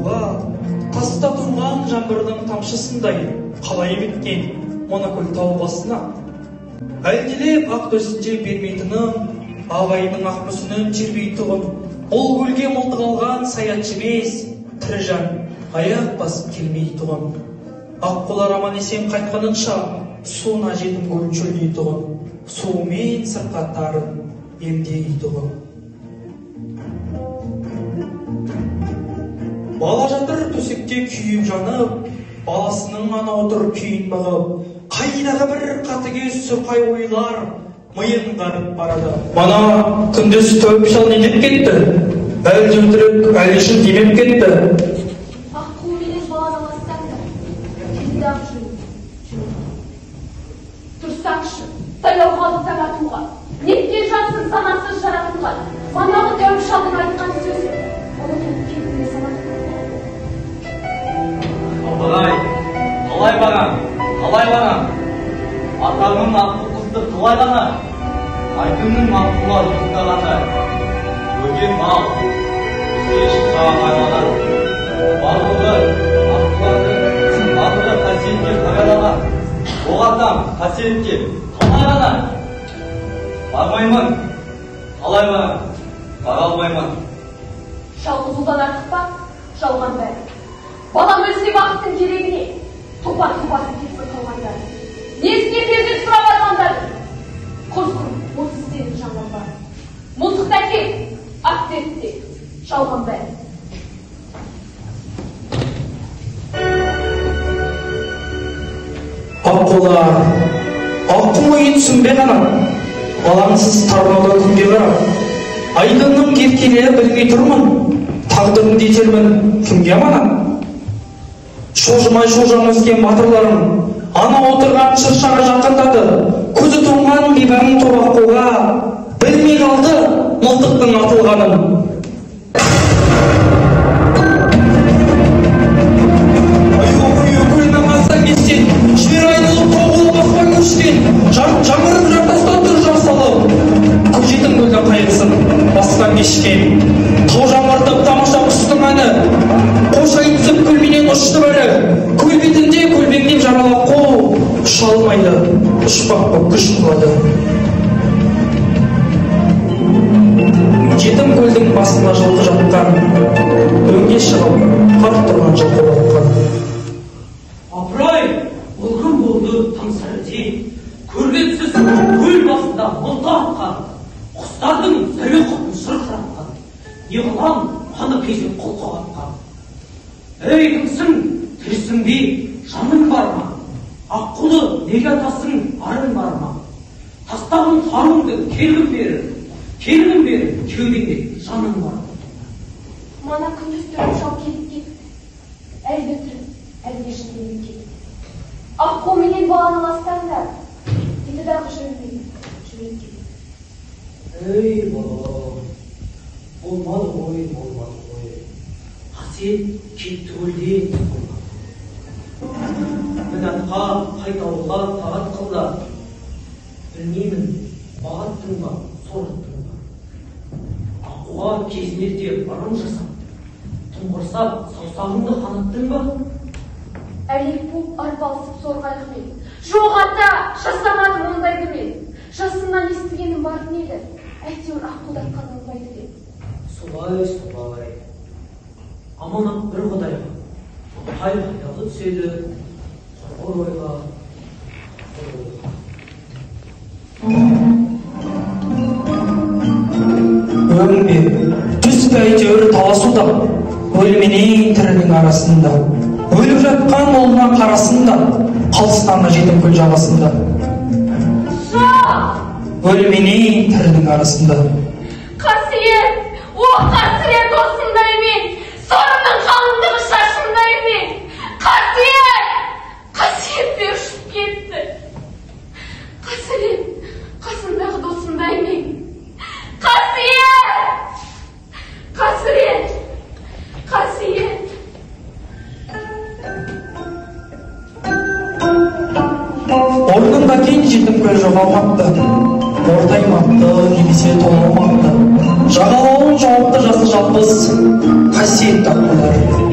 тауға, таста тұрған жаңбырдың тамшысындай қалай біткен монокөл тау басына. Әлдилеп ақ төсінде бермейтінім, ағайының ақ мүсінін тербейтұғым, ол көлге мылтық алған саятшы емес, тірі жан аяқ басып келмейтұғым. Аққулар аман есен қайтқанынша, суына жетім көлін шөлдейтұғым, суымен сырқаттарын емдейтұғым. Бала жатыр төсекте күйіп жанып, баласының ана отыр күйін бағып, қайдағы бір қатыгез сұрқай ойлар миын қарып барады. Мана күндіз тәуіп шал не деп кетті? Әлде өтірік, әлде шын демеп кетті. Аққу менен балаламастан да, келді-ақ жүріп. Тұрсаңшы, сайлау қалды таң атуға, неткен жансыз санасыз жаратылған, манағы тәуіп шалдың айтқан сөзі, ұмытып кетуге санатты. Қалай бағам? Атаңның аққу қызды қалай ғана? Айтыңның аққула ұйықтағанда. Өген мал, өзге шыққан айлаған. Барлығы қасиетке қарайлаған. Оғатам қасиетке қалай ғана? Бармаймын, қалай бағам? Бара алмаймын. Жалғыз ұлдан артық па? Жалған бәрі. Балам өлсе бақыттың керегіне, топар-топасы кетіп қалғандар. Несіне перзент сұрап алғандар? Құрсын, осы сенің жанған бар. Мылтықты әкел, ақ дертте, жалған бәрі. Аққулар, аққу ойын түсінбе ғана, балаңсыз тарнауда күнге қарап, айдынның керкелері білмей тұрмын, тағдырын детермін кімге аманат? Шошымай шожам өскен батырларым, ана отырған шыршаға жақындады, көзі тұнған бейбарың топ аққуға, білмей қалды мылтықтың атылғанын. Көлмен қастан кестен, жібер айнылып тоғылып баспай көштен, жаңырып жартастан тұр жасалып, көжетін көлдің қайғысын бастан кешкен. Тау жаңғыртып тамаша құстың әні, қош айтысып көлменен ұшты бәрі, көл бетінде көлбеңдеп жаралап қол, ұша алмайды, ұшпақ боп күш қылады. Жетім көлдің басында жылқы жатқан, дөңге шығып, қарт тұрған жылқы батқан. Апырай, ол кім болды таңсәріде, көргенсіз көл басында мылтық атқан, құстардың сәуе құтын шырқыратқан, не қылам қаны кезек қолқа атқан. Ей кімсің, тірісің бе, жаның бар ма? Аққулы неге атасың, арың бар ма? Тастағын тарыңды келгім бері, кеудеңде жаның бар ма? Мана күндіз түріп шал келіп кетті, әлде түріп, әлде жынмен кетті. Аққу менен балаламастан да, деді дағы жүрмейді, жүрекке. Ей балам, болмады ғой. Қасиет кетті өлден болмады. Мінатқа, қайтауға тағат қылда. Білмеймін, бағаттың ба, сораттың ба. Аққуға кезінерде барым жасап, тұңғырсап, саусағыңды қанаттың ба? Әлек болып арпалысып сорғайық мен. Жоқ ата, жасамадым ондайды мен. Жасымнан естігенім барын еді. Әйтеуір аққудатқан олмайды деп. Солай. Аманат бір құдайға. Қайғы түседі, қорғыр ойға. Өлме, түс әйтеуір таласуда, өлменен тірінің арасында. Өліп жатқан олына қарасында, қалысқанда жетім көл жағасында. Өлменен тірінің арасында. Қасиет, о қасиет осындай мен, сорымның қалыңдығы шашындай мен. Қасиет де ұшып кетті. Қасірет, қасындағы досындай мен. Қасірет. Орнында кен жетім көл жоғалмапты, ортаймапты, немесе толмапты. Жағалауын жауапты жасы жалғыз, қасиетті аққулар.